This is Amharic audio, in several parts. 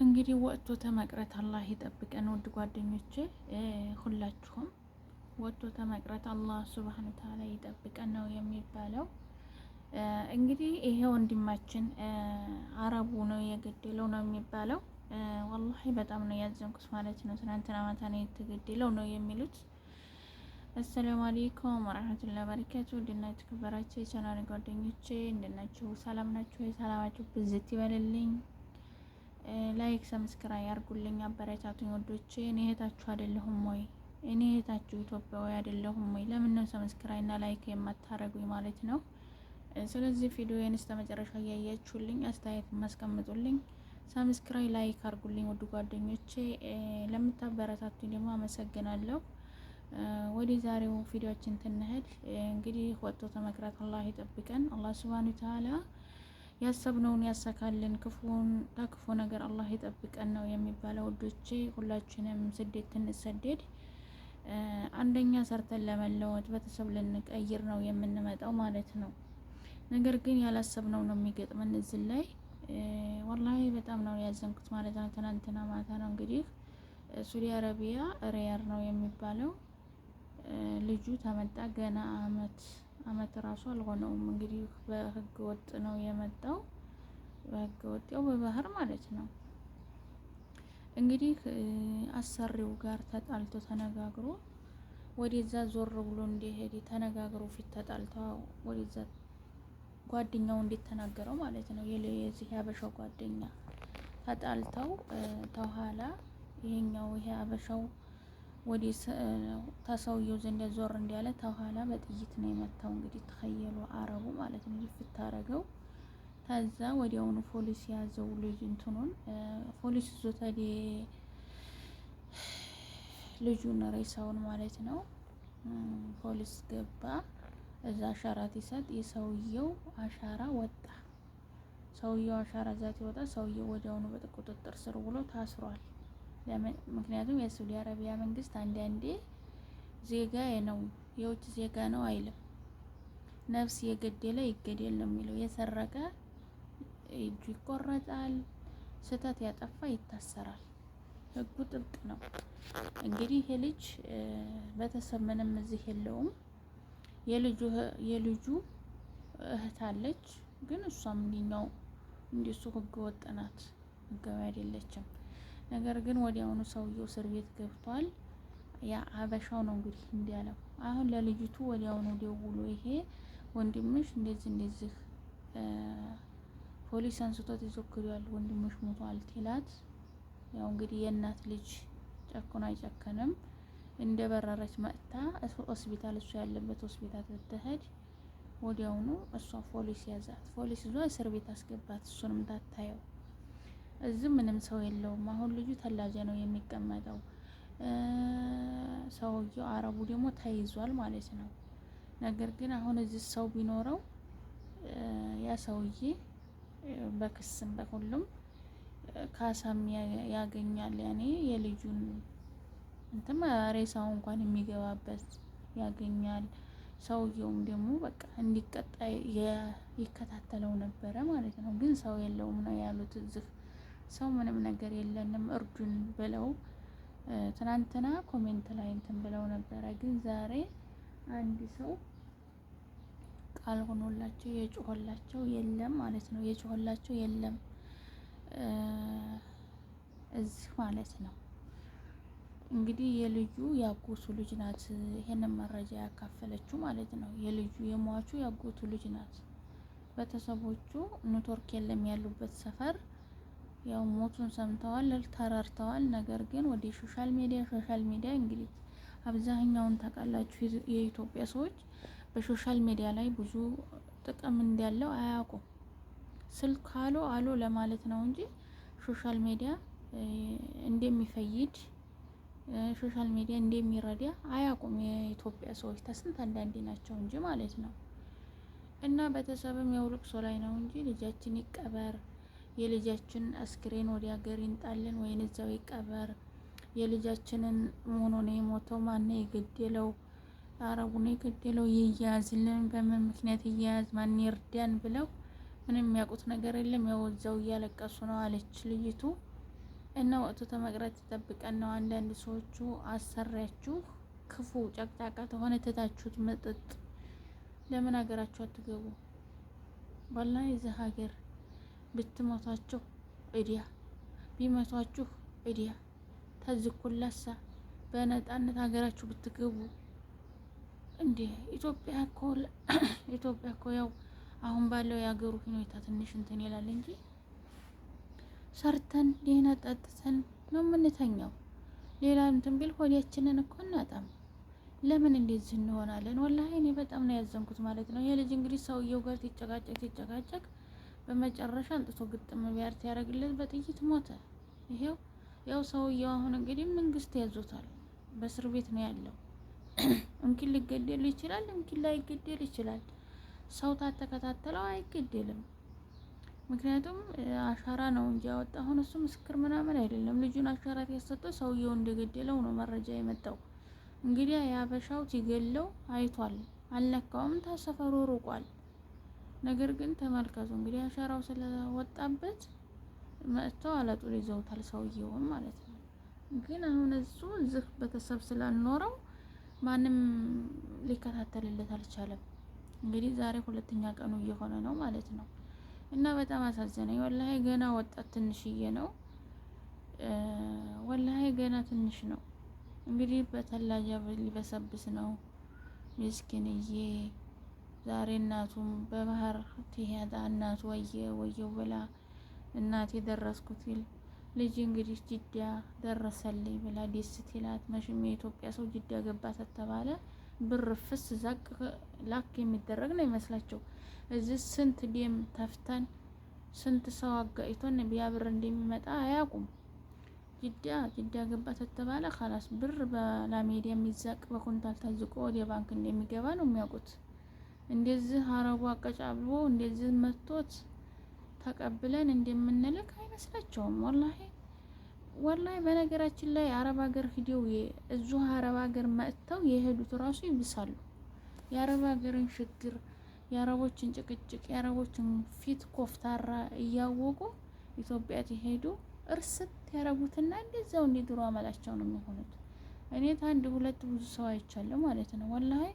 እንግዲህ ወጥቶ ተመቅረት አላህ ይጠብቀን። ውድ ጓደኞቼ ሁላችሁም ወጥቶ ተመቅረት አላህ ሱብሃነሁ ወተዓላ ይጠብቀን ነው የሚባለው። እንግዲህ ይሄ ወንድማችን አረቡ ነው የገደለው ነው የሚባለው። ወላሂ በጣም ነው ያዘንኩት ማለት ነው። ትናንትና ማታ ነው የተገደለው ነው የሚሉት። አሰላሙ አለይኩም ወራህመቱላሂ ወበረካቱ። እንዴት ናችሁ የተከበራችሁ የቻናሌ ጓደኞቼ? እንዴት ናችሁ? ሰላም ናችሁ? የሰላማችሁ ብዝት ይበልልኝ። ላይክ ሰብስክራይብ ያርጉልኝ፣ አበረታቱኝ ወዶቼ። እኔ እህታችሁ አይደለሁም ወይ? እኔ እህታችሁ ኢትዮጵያዊ አይደለሁም ወይ? ለምን ነው ሰብስክራይብ እና ላይክ የማታረጉኝ ማለት ነው? ስለዚህ ቪዲዮዬን እስከ መጨረሻ እያያችሁልኝ አስተያየት ማስቀምጡልኝ፣ ሰብስክራይብ ላይክ አርጉልኝ ውድ ጓደኞቼ። ለምታበረታቱኝ ደግሞ አመሰግናለሁ። ወደ ዛሬው ቪዲዮአችን ትንሄድ። እንግዲህ ወጥቶ ተመቅረት አላህ ይጠብቀን። አላህ ሱብሃነሁ ወተዓላ ያሰብነውን ያሳካልን፣ ክፉን ከክፉ ነገር አላህ ይጠብቀን ነው የሚባለው ውዶቼ። ሁላችንም ስደት እንሰደድ፣ አንደኛ ሰርተን ለመለወጥ ቤተሰብ ልንቀይር ነው የምንመጣው ማለት ነው። ነገር ግን ያላሰብነው ነው የሚገጥመን እዚህ ላይ። ወላሂ በጣም ነው ያዘንኩት ማለት ነው። ትናንትና ማታ ነው እንግዲህ ሳዑዲ አረቢያ ሪያድ ነው የሚባለው። ልጁ ተመጣ ገና አመት ራሱ አልሆነውም። እንግዲህ በህገ ወጥ ነው የመጣው፣ በህገ ወጥ ያው በባህር ማለት ነው። እንግዲህ አሰሪው ጋር ተጣልቶ ተነጋግሮ ወደዛ ዞር ብሎ እንዲሄድ ተነጋግሮ ፊት ተጣልተው ወደዛ ጓደኛው እንዴት ተናገረው ማለት ነው። የዚህ ያበሻው ጓደኛ ተጣልተው ተኋላ ይሄኛው ይሄ አበሻው ወዲ ተሰውየው ዘንድ ዞር እንዲያለ ተኋላ በጥይት ነው የመታው። እንግዲህ ተኸየሉ አረቡ ማለት ነው ይፍታ አረገው። ከዛ ወዲያውኑ ፖሊስ ያዘው ልጅ እንትኑን ፖሊስ ዞታዲ ልጁን ሬሳውን ማለት ነው። ፖሊስ ገባ እዛ አሻራ ሲሰጥ የሰውየው አሻራ ወጣ። ሰውየው አሻራ ዛት ይወጣ። ሰውየው ወዲያውኑ በቁጥጥር ስር ውሎ ታስሯል። ምክንያቱም የሳዑዲ አረቢያ መንግስት አንዳንዴ ዜጋ ነው የውጭ ዜጋ ነው አይልም። ነፍስ የገደለ ይገደል ነው የሚለው። የሰረቀ እጁ ይቆረጣል፣ ስህተት ያጠፋ ይታሰራል። ህጉ ጥብቅ ነው። እንግዲህ ይሄ ልጅ ቤተሰብ ምንም እዚህ የለውም። የልጁ እህት አለች፣ ግን እሷም እንዲኛው እንዲሱ ህገ ወጥ ናት፣ ህጋዊ አይደለችም። ነገር ግን ወዲያውኑ ሰውየው እስር ቤት ገብቷል። ያ አበሻው ነው እንግዲህ እንዲያለው። አሁን ለልጅቱ ወዲያውኑ ደውሎ ይሄ ወንድምሽ እንደዚህ ፖሊስ አንስቶት ይዞክራል፣ ወንድምሽ ሞቷል ትላት። ያው እንግዲህ የእናት ልጅ ጨኩን አይጨከንም። እንደበረረች መጥታ ሆስፒታል፣ እሱ ያለበት ሆስፒታል ብትሄድ ወዲያውኑ እሷ ፖሊስ ያዛት። ፖሊስ ይዟ እስር ቤት አስገባት። እሱንም ታታየው እዚህ ምንም ሰው የለውም። አሁን ልጁ ተላጀ ነው የሚቀመጠው። ሰውየው አረቡ ደግሞ ተይዟል ማለት ነው። ነገር ግን አሁን እዚህ ሰው ቢኖረው ያ ሰውዬ በክስም በሁሉም ካሳም ያገኛል። ያኔ የልጁን እንትን ሬሳው እንኳን የሚገባበት ያገኛል። ሰውየውም ደግሞ በቃ እንዲቀጣ ይከታተለው ነበረ ማለት ነው። ግን ሰው የለውም ነው ያሉት። እዚህ ሰው ምንም ነገር የለንም እርዱን ብለው ትናንትና ኮሜንት ላይ እንትን ብለው ነበረ። ግን ዛሬ አንድ ሰው ቃል ሆኖላቸው የጮህላቸው የለም ማለት ነው። የጮህላቸው የለም እዚህ ማለት ነው። እንግዲህ የልጁ ያጎቱ ልጅ ናት ይሄንን መረጃ ያካፈለችው ማለት ነው። የልጁ የሟቹ ያጎቱ ልጅ ናት። ቤተሰቦቹ ኔትወርክ የለም ያሉበት ሰፈር ያው ሞቱን ሰምተዋል፣ ተራርተዋል። ነገር ግን ወደ ሶሻል ሚዲያ እንግዲህ አብዛኛውን ታውቃላችሁ የኢትዮጵያ ሰዎች በሶሻል ሚዲያ ላይ ብዙ ጥቅም እንዳለው አያውቁም። ስልክ አሎ ለማለት ነው እንጂ ሶሻል ሚዲያ እንደሚፈይድ ሶሻል ሚዲያ እንደሚረዳ አያውቁም የኢትዮጵያ ሰዎች። ተስንት አንዳንዴ ናቸው እንጂ ማለት ነው። እና ቤተሰብም ያው ልቅሶ ላይ ነው እንጂ ልጃችን ይቀበር፣ የልጃችን አስክሬን ወደ ሀገር ይንጣልን ወይን እዛው ይቀበር፣ የልጃችንን ሆኖ ነው የሞተው፣ ማን ነው የገደለው፣ አረቡ ነው የገደለው፣ ይያዝልን፣ በምን ምክንያት ይያዝ፣ ማን ይርዳን ብለው ምንም የሚያውቁት ነገር የለም። ያው እዛው እያለቀሱ ነው አለች ልጅቱ። እና ወጥቶ ተመቅረት ተጠብቀን ነው። አንዳንድ ሰዎቹ አሰሪያችሁ ክፉ ጨቅጫቃ ተሆነ ትታችሁት መጠጥ ለምን ሀገራችሁ አትገቡ? ወላሂ እዚህ ሀገር ብትሞቷችሁ እዲያ ቢመቷችሁ እዲያ ተዝኩላሳ በነጣነት ሀገራችሁ ብትገቡ እንዴ! ኢትዮጵያ እኮ ያው አሁን ባለው የሀገሩ ሁኔታ ትንሽ እንትን ይላል እንጂ ሰርተን ደህና ጠጥተን ነው የምንተኛው። ሌላ እንትን ቢል ሆዴያችንን እኮ እናጣም። ለምን እንደዚህ እንሆናለን? ወላሂ እኔ በጣም ነው ያዘንኩት ማለት ነው። ይሄ ልጅ እንግዲህ ሰውየው ጋር ሲጨቃጨቅ በመጨረሻ አንጥቶ ግጥም ቢያርት ያደርግለት በጥይት ሞተ። ይሄው ያው ሰውየው አሁን እንግዲህ መንግስት ያዞታል። በእስር ቤት ነው ያለው። እንኪን ሊገደል ይችላል፣ እንኪን ላይገደል ይችላል። ሰው ታተከታተለው አይገደልም። ምክንያቱም አሻራ ነው እንጂ ያወጣ። አሁን እሱ ምስክር ምናምን አይደለም። ልጁን አሻራ ያሰጠው ሰውየው እንደገደለው ነው መረጃ የመጣው። እንግዲህ ያበሻው ሲገለው አይቷል፣ አልነካውም፣ ታሰፈሩ ሩቋል። ነገር ግን ተመልከቱ እንግዲህ አሻራው ስለወጣበት መጥተው አለጡል ይዘውታል ሰውየውን ማለት ነው። ግን አሁን እሱ እዚህ ቤተሰብ ስላልኖረው ማንም ሊከታተልለት አልቻለም። እንግዲህ ዛሬ 2ኛ ቀኑ እየሆነ ነው ማለት ነው። እና በጣም አሳዘነኝ ወላሂ። ገና ወጣት ትንሽዬ ነው ወላሂ፣ ገና ትንሽ ነው። እንግዲህ በተላጃ ሊበሰብስ ነው ምስኪንዬ። ዛሬ እናቱም በባህር ትሄዳ እናቱ ወየው ብላ እናቴ ደረስኩት ይል ልጅ እንግዲህ ጅዳ ደረሰልኝ ብላ ደስ ትላት። መቼም የኢትዮጵያ ሰው ጅዳ ገባ ተተባለ ብር ፍስ ዛቅ ላክ የሚደረግ ነው ይመስላቸው። እዚህ ስንት ደም ተፍተን ስንት ሰው አጋይቶን ቢያብር እንደሚመጣ አያውቁም። ጅዳ ገባ ተተባለ خلاص ብር በላሜዳ የሚዛቅ በኮንታል ታዝቆ ወደ ባንክ እንደሚገባ ነው የሚያውቁት። እንደዚህ አረቡ አቀጫብሎ እንደዚህ መጥቶት ተቀብለን እንደምንልክ አይመስላቸውም ወላሂ። በነገራችን ላይ አረብ ሀገር ሂደው እዙ አረብ ሀገር መጥተው የሄዱት ራሱ ይብሳሉ። የአረብ ሀገርን ችግር፣ የአረቦችን ጭቅጭቅ፣ የአረቦችን ፊት ኮፍታራ እያወቁ ኢትዮጵያ ሲሄዱ እርስት ያረጉትና እንደዛው እንዲድሮ አመላቸው ነው የሚሆኑት። እኔ ታንድ ሁለት ብዙ ሰው አይቻለሁ ማለት ነው ወላሂ።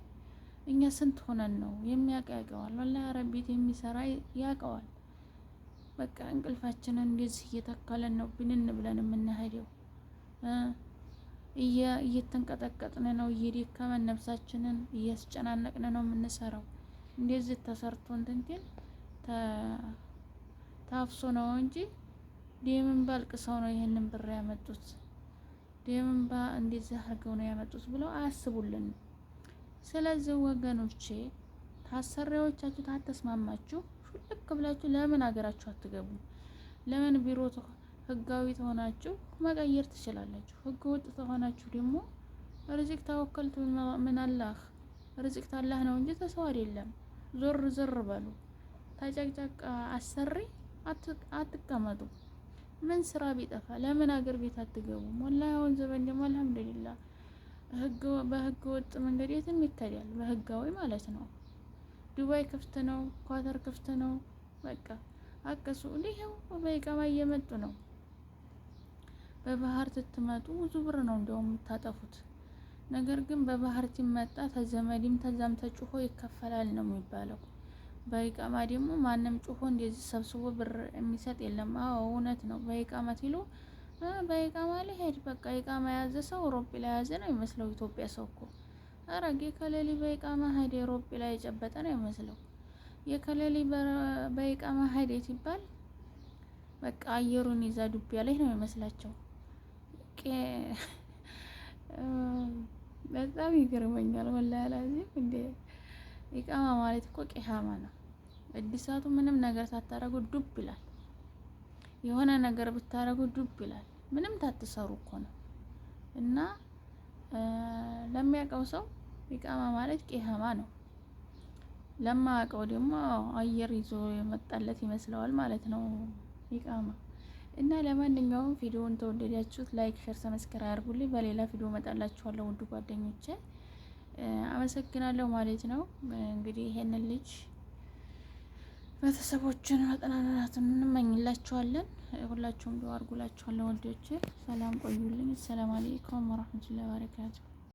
እኛ ስንት ሆነን ነው የሚያውቀዋል ወላሂ። አረብ ቤት የሚሰራ ያውቀዋል። በቃ እንቅልፋችንን እንደዚህ እየተካለን ነው ብንን ብለን የምንሄደው። እየተንቀጠቀጥን ነው፣ እየደከመን ነፍሳችንን እያስጨናነቅን ነው የምንሰራው። እንደዚህ ተሰርቶ እንትን ታፍሶ ነው እንጂ ደምን ባልቅሰው ነው ይሄንን ብር ያመጡት። ደምን እንደዚህ አድርገው ነው ያመጡት ብለው አያስቡልን። ስለዚህ ወገኖቼ ታሰሪዎቻችሁ ታተስማማችሁ ልክ ብላችሁ ለምን ሀገራችሁ አትገቡ? ለምን ቢሮ ህጋዊ ተሆናችሁ መቀየር ትችላላችሁ። ህገ ወጥ ተሆናችሁ ደግሞ ርዝቅ ተወከልቱ ምን አላህ ርዝቅ ታላህ ነው እንጂ ተሰው አይደለም። ዞር በሉ። ታጨቅጫቃ አሰሪ አትቀመጡ። ምን ስራ ቢጠፋ ለምን ሀገር ቤት አትገቡም? ወላሂ አሁን ዘበን ደግሞ አልሐምዱሊላህ በህገ ወጥ መንገድ የትም ይካሄዳል፣ በህጋዊ ማለት ነው። ዱባይ ክፍት ነው፣ ኳተር ክፍት ነው። በቃ አቀሱ እንዲሁ በኢቃማ እየመጡ ነው። በባህር ትትመጡ ብዙ ብር ነው እንደውም የምታጠፉት። ነገር ግን በባህር ሲመጣ ተዘመዲም ተዛም ተጭሆ ይከፈላል ነው የሚባለው። በኢቃማ ደግሞ ማንም ጭሆ እንደዚህ ሰብስቦ ብር የሚሰጥ የለም። አዎ እውነት ነው። በኢቃማ ሲሉ በኢቃማ ላይ ሄድ በቃ ኢቃማ ያዘ ሰው አውሮፕ ላይ ያዘ ነው የሚመስለው። ኢትዮጵያ ሰው እኮ አረጌ ከሌሊ በኢቃማ ሀይድ አውሮፕ ላይ የጨበጠ ነው የሚመስለው። የከሌሊ በኢቃማ ሀይድ ሲባል በቃ አየሩን ይዛ ዱቢያ ላይ ነው የሚመስላቸው። በጣም ይገርመኛል ወላሂ አላዚም። እንደ ኢቃማ ማለት እኮ ቂሃማ ነው። እድሳቱ ምንም ነገር ሳታረጉ ዱብ ይላል። የሆነ ነገር ብታረጉ ዱብ ይላል። ምንም ታትሰሩ እኮ ነው። እና ለሚያውቀው ሰው ኢቃማ ማለት ቂሃማ ነው። ለማያውቀው ደግሞ አየር ይዞ የመጣለት ይመስለዋል ማለት ነው ኢቃማ። እና ለማንኛውም ቪዲዮውን ተወደዳችሁት ላይክ፣ ሼር፣ ሰብስክራይብ አድርጉልኝ። በሌላ ቪዲዮ መጣላችኋለሁ ውድ ጓደኞቼ። አመሰግናለሁ ማለት ነው። እንግዲህ ይሄንን ልጅ ቤተሰቦችን መጠናናትን እንመኝላችኋለን። ሁላችሁም ዱአ አድርጉላችኋለሁ። ወልዶቼ ሰላም ቆዩልኝ። ሰላም አለይኩም ወራህመቱላሂ ወበረካቱ።